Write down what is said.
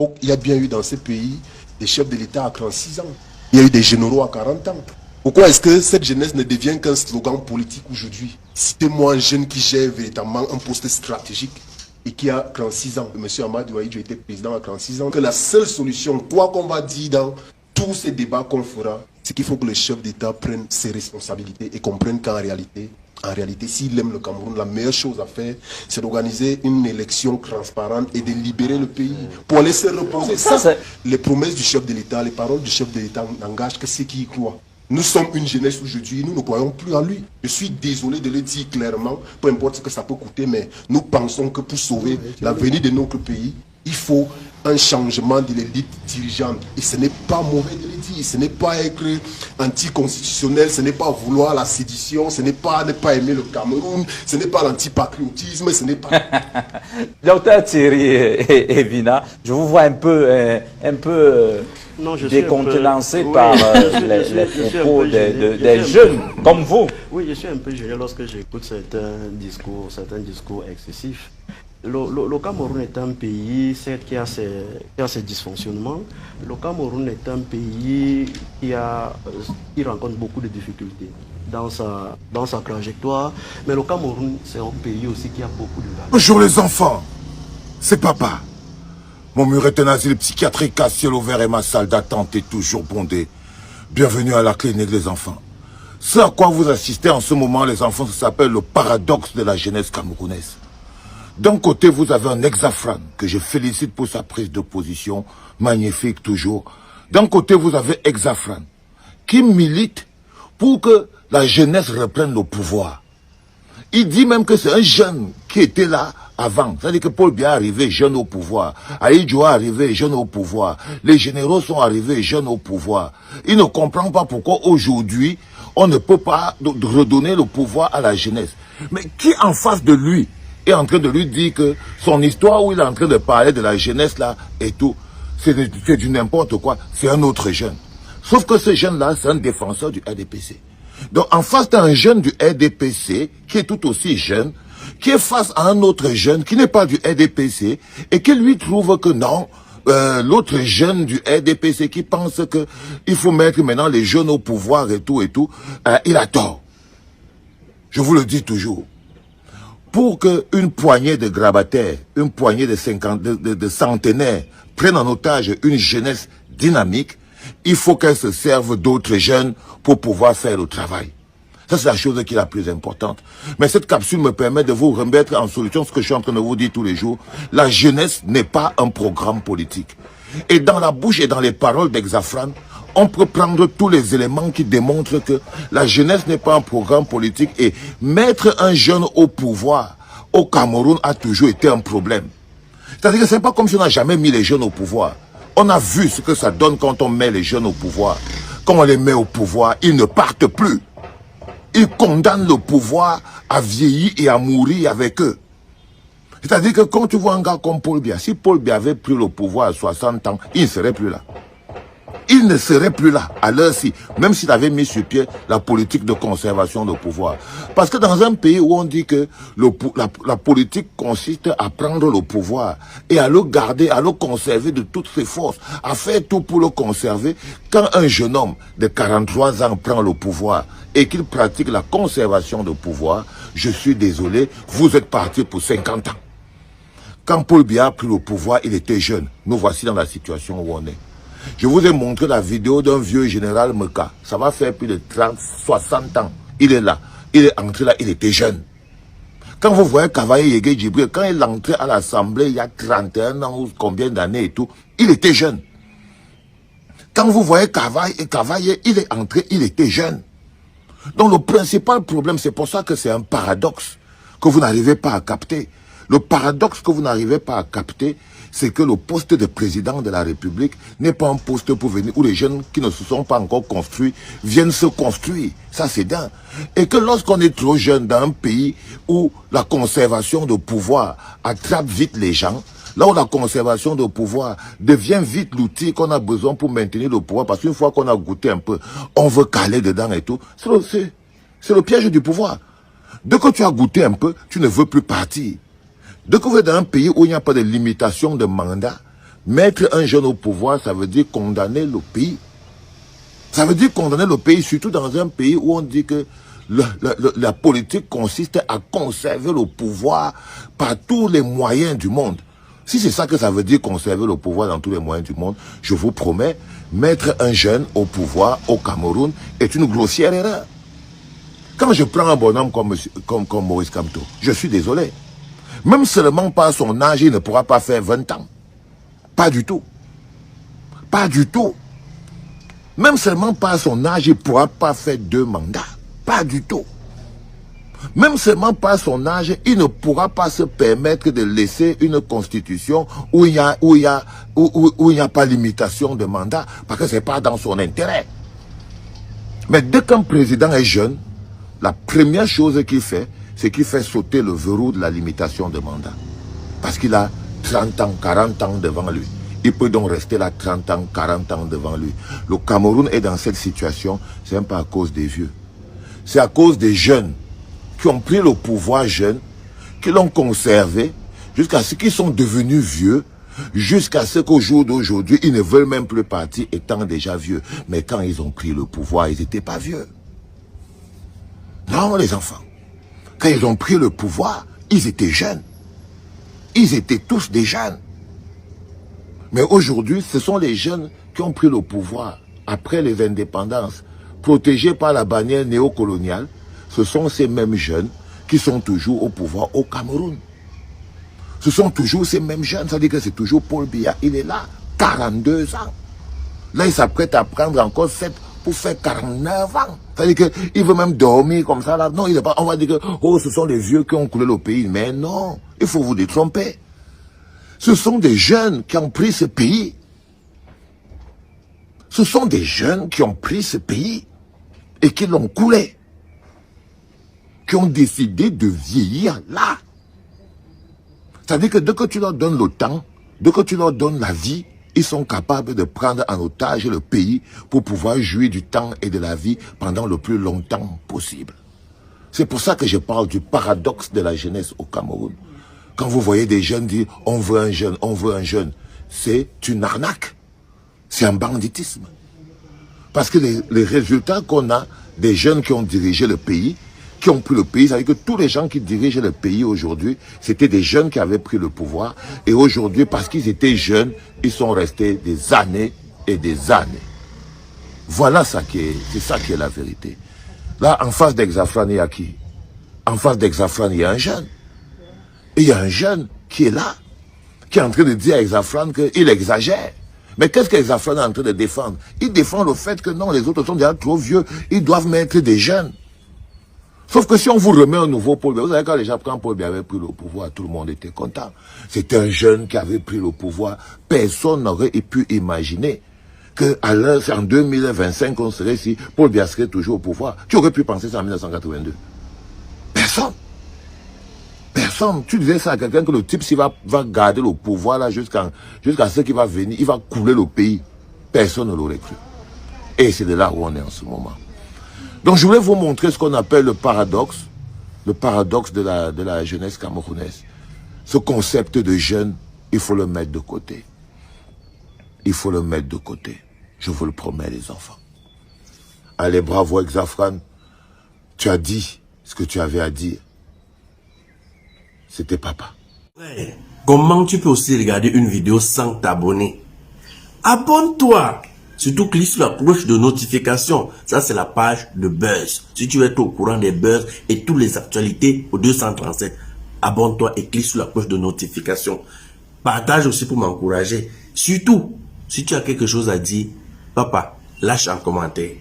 Il y a bien eu dans ces pays des chefs de l'État à 36 ans. Il y a eu des généraux à 40 ans. Pourquoi est-ce que cette jeunesse ne devient qu'un slogan politique aujourd'hui? Citez-moi un jeune qui gère véritablement un poste stratégique et qui a 36 ans. Monsieur Amadou Ahidjo était président à 36 ans. Que la seule solution, quoi qu'on va dire dans tous ces débats qu'on fera, c'est qu'il faut que le chef d'État prenne ses responsabilités et comprenne qu'en réalité, s'il aime le Cameroun, la meilleure chose à faire, c'est d'organiser une élection transparente et de libérer le pays pour aller se reposer. Ça, les promesses du chef de l'État, les paroles du chef de l'État n'engagent que ceux qui y croient. Nous sommes une jeunesse aujourd'hui, nous ne croyons plus en lui. Je suis désolé de le dire clairement, peu importe ce que ça peut coûter, mais nous pensons que pour sauver l'avenir de notre pays, il faut un changement de l'élite dirigeante. Et ce n'est pas mauvais de le dire, ce n'est pas être anticonstitutionnel, ce n'est pas vouloir la sédition, ce n'est pas ne pas aimer le Cameroun, ce n'est pas l'antipatriotisme, ce n'est pas... Docteur Thierry et Vina, je vous vois un peu décontenancé par les propos des jeunes comme vous. Oui, je suis un peu gêné lorsque j'écoute certains discours excessifs. Le Cameroun est un pays, certes, qui a ses dysfonctionnements. Le Cameroun est un pays qui rencontre beaucoup de difficultés dans sa trajectoire. Mais le Cameroun, c'est un pays aussi qui a beaucoup de valeurs. Bonjour les enfants, c'est papa. Mon mur est un asile psychiatrique à ciel ouvert et ma salle d'attente est toujours bondée. Bienvenue à la clinique des enfants. Ce à quoi vous assistez en ce moment, les enfants, ça s'appelle le paradoxe de la jeunesse camerounaise. D'un côté, vous avez un Exafran, que je félicite pour sa prise de position, magnifique toujours. D'un côté, vous avez Exafran, qui milite pour que la jeunesse reprenne le pouvoir. Il dit même que c'est un jeune qui était là avant. C'est-à-dire que Paul Biya est arrivé jeune au pouvoir. Ahidjo est arrivé jeune au pouvoir. Les généraux sont arrivés jeunes au pouvoir. Il ne comprend pas pourquoi aujourd'hui, on ne peut pas redonner le pouvoir à la jeunesse. Mais qui en face de lui est en train de lui dire que son histoire où il est en train de parler de la jeunesse là et tout, c'est du n'importe quoi, c'est un autre jeune. Sauf que ce jeune-là, c'est un défenseur du RDPC. Donc en face d'un jeune du RDPC, qui est tout aussi jeune, qui est face à un autre jeune qui n'est pas du RDPC, et qui lui trouve que non, l'autre jeune du RDPC qui pense que il faut mettre maintenant les jeunes au pouvoir et tout, il a tort. Je vous le dis toujours. Pour qu'une poignée de grabataires, une poignée de centenaires prennent en otage une jeunesse dynamique, il faut qu'elle se serve d'autres jeunes pour pouvoir faire le travail. Ça, c'est la chose qui est la plus importante. Mais cette capsule me permet de vous remettre en solution ce que je suis en train de vous dire tous les jours. La jeunesse n'est pas un programme politique. Et dans la bouche et dans les paroles d'Exafran, on peut prendre tous les éléments qui démontrent que la jeunesse n'est pas un programme politique et mettre un jeune au pouvoir au Cameroun a toujours été un problème. C'est-à-dire que ce n'est pas comme si on n'a jamais mis les jeunes au pouvoir. On a vu ce que ça donne quand on met les jeunes au pouvoir. Quand on les met au pouvoir, ils ne partent plus. Ils condamnent le pouvoir à vieillir et à mourir avec eux. C'est-à-dire que quand tu vois un gars comme Paul Biya, si Paul Biya avait pris le pouvoir à 60 ans, il ne serait plus là. Il ne serait plus là à l'heure-ci, même s'il avait mis sur pied la politique de conservation de pouvoir. Parce que dans un pays où on dit que la politique consiste à prendre le pouvoir et à le garder, à le conserver de toutes ses forces, à faire tout pour le conserver, quand un jeune homme de 43 ans prend le pouvoir et qu'il pratique la conservation de pouvoir, je suis désolé, vous êtes parti pour 50 ans. Quand Paul Biya a pris le pouvoir, il était jeune. Nous voici dans la situation où on est. Je vous ai montré la vidéo d'un vieux général Meka. Ça va faire plus de 30, 60 ans. Il est là. Il est entré là, il était jeune. Quand vous voyez Kavaye Yege Djibril, quand il est entré à l'Assemblée il y a 31 ans ou combien d'années et tout, il était jeune. Quand vous voyez Kavaye, il est entré, il était jeune. Donc le principal problème, c'est pour ça que c'est un paradoxe que vous n'arrivez pas à capter. Le paradoxe que vous n'arrivez pas à capter, c'est que le poste de président de la République n'est pas un poste pour venir où les jeunes qui ne se sont pas encore construits viennent se construire. Ça, c'est dingue. Et que lorsqu'on est trop jeune dans un pays où la conservation de pouvoir attrape vite les gens, là où la conservation de pouvoir devient vite l'outil qu'on a besoin pour maintenir le pouvoir, parce qu'une fois qu'on a goûté un peu, on veut caler dedans et tout, c'est le piège du pouvoir. Dès que tu as goûté un peu, tu ne veux plus partir. Dès que vous êtes dans un pays où il n'y a pas de limitation de mandat, Mettre un jeune au pouvoir, ça veut dire condamner le pays. Ça veut dire condamner le pays, surtout dans un pays où on dit que la politique consiste à conserver le pouvoir par tous les moyens du monde. Si c'est ça que ça veut dire, conserver le pouvoir dans tous les moyens du monde, je vous promets, mettre un jeune au pouvoir au Cameroun est une grossière erreur. Quand je prends un bonhomme comme Maurice Kamto, je suis désolé. Même seulement par son âge, il ne pourra pas faire 20 ans. Pas du tout. Pas du tout. Même seulement par son âge, il ne pourra pas faire 2 mandats. Pas du tout. Même seulement par son âge, il ne pourra pas se permettre de laisser une constitution où il n'y a pas limitation de mandat, parce que ce n'est pas dans son intérêt. Mais dès qu'un président est jeune, la première chose qu'il fait, c'est qu'il fait sauter le verrou de la limitation de mandat. Parce qu'il a 30 ans, 40 ans devant lui. Il peut donc rester là 30 ans, 40 ans devant lui. Le Cameroun est dans cette situation, ce n'est pas à cause des vieux. C'est à cause des jeunes qui ont pris le pouvoir jeune, qui l'ont conservé, jusqu'à ce qu'ils sont devenus vieux, jusqu'à ce qu'au jour d'aujourd'hui, ils ne veulent même plus partir étant déjà vieux. Mais quand ils ont pris le pouvoir, ils n'étaient pas vieux. Non, les enfants. Quand ils ont pris le pouvoir, ils étaient jeunes. Ils étaient tous des jeunes. Mais aujourd'hui, ce sont les jeunes qui ont pris le pouvoir après les indépendances, protégés par la bannière néocoloniale. Ce sont ces mêmes jeunes qui sont toujours au pouvoir au Cameroun. Ce sont toujours ces mêmes jeunes. Ça veut dire que c'est toujours Paul Biya. Il est là, 42 ans. Là, il s'apprête à prendre encore 7 pour faire 49 ans. Ça veut dire qu'il veut même dormir comme ça. Là. Non, il n'est pas. On va dire que oh, ce sont les vieux qui ont coulé le pays. Mais non, il faut vous détromper. Ce sont des jeunes qui ont pris ce pays. Ce sont des jeunes qui ont pris ce pays et qui l'ont coulé. Qui ont décidé de vieillir là. C'est-à-dire que dès que tu leur donnes le temps, dès que tu leur donnes la vie, ils sont capables de prendre en otage le pays pour pouvoir jouir du temps et de la vie pendant le plus longtemps possible. C'est pour ça que je parle du paradoxe de la jeunesse au Cameroun. Quand vous voyez des jeunes dire « on veut un jeune, on veut un jeune », c'est une arnaque. C'est un banditisme. Parce que les résultats qu'on a des jeunes qui ont dirigé le pays, qui ont pris le pays, c'est-à-dire que tous les gens qui dirigent le pays aujourd'hui, c'était des jeunes qui avaient pris le pouvoir. Et aujourd'hui, parce qu'ils étaient jeunes, ils sont restés des années et des années. Voilà ça c'est ça qui est la vérité. Là, en face d'Exafran, il y a qui? En face d'Exafran, il y a un jeune. Et il y a un jeune qui est là, qui est en train de dire à Exafran qu'il exagère. Mais qu'est-ce qu'Exafran est en train de défendre? Il défend le fait que non, les autres sont déjà trop vieux, ils doivent mettre des jeunes. Sauf que si on vous remet un nouveau Paul Biya, vous savez quand les gens, quand Paul Biya avait pris le pouvoir, tout le monde était content. C'était un jeune qui avait pris le pouvoir. Personne n'aurait pu imaginer qu'en 2025, on serait ici, Paul Biya serait toujours au pouvoir. Tu aurais pu penser ça en 1982. Personne. Personne. Tu disais ça à quelqu'un que le type, s'il va garder le pouvoir là jusqu'à ce qu'il va venir, il va couler le pays. Personne ne l'aurait cru. Et c'est de là où on est en ce moment. Donc je voulais vous montrer ce qu'on appelle le paradoxe de la jeunesse camerounaise. Ce concept de jeune, il faut le mettre de côté. Il faut le mettre de côté. Je vous le promets, les enfants. Allez, bravo Exafran. Tu as dit ce que tu avais à dire. C'était papa. Ouais. Comment tu peux aussi regarder une vidéo sans t'abonner? Abonne-toi! Surtout clique sur la cloche de notification. Ça, c'est la page de Buzz. Si tu veux être au courant des buzz et toutes les actualités au 237, abonne-toi et clique sur la cloche de notification. Partage aussi pour m'encourager. Surtout, si tu as quelque chose à dire, papa, lâche un commentaire.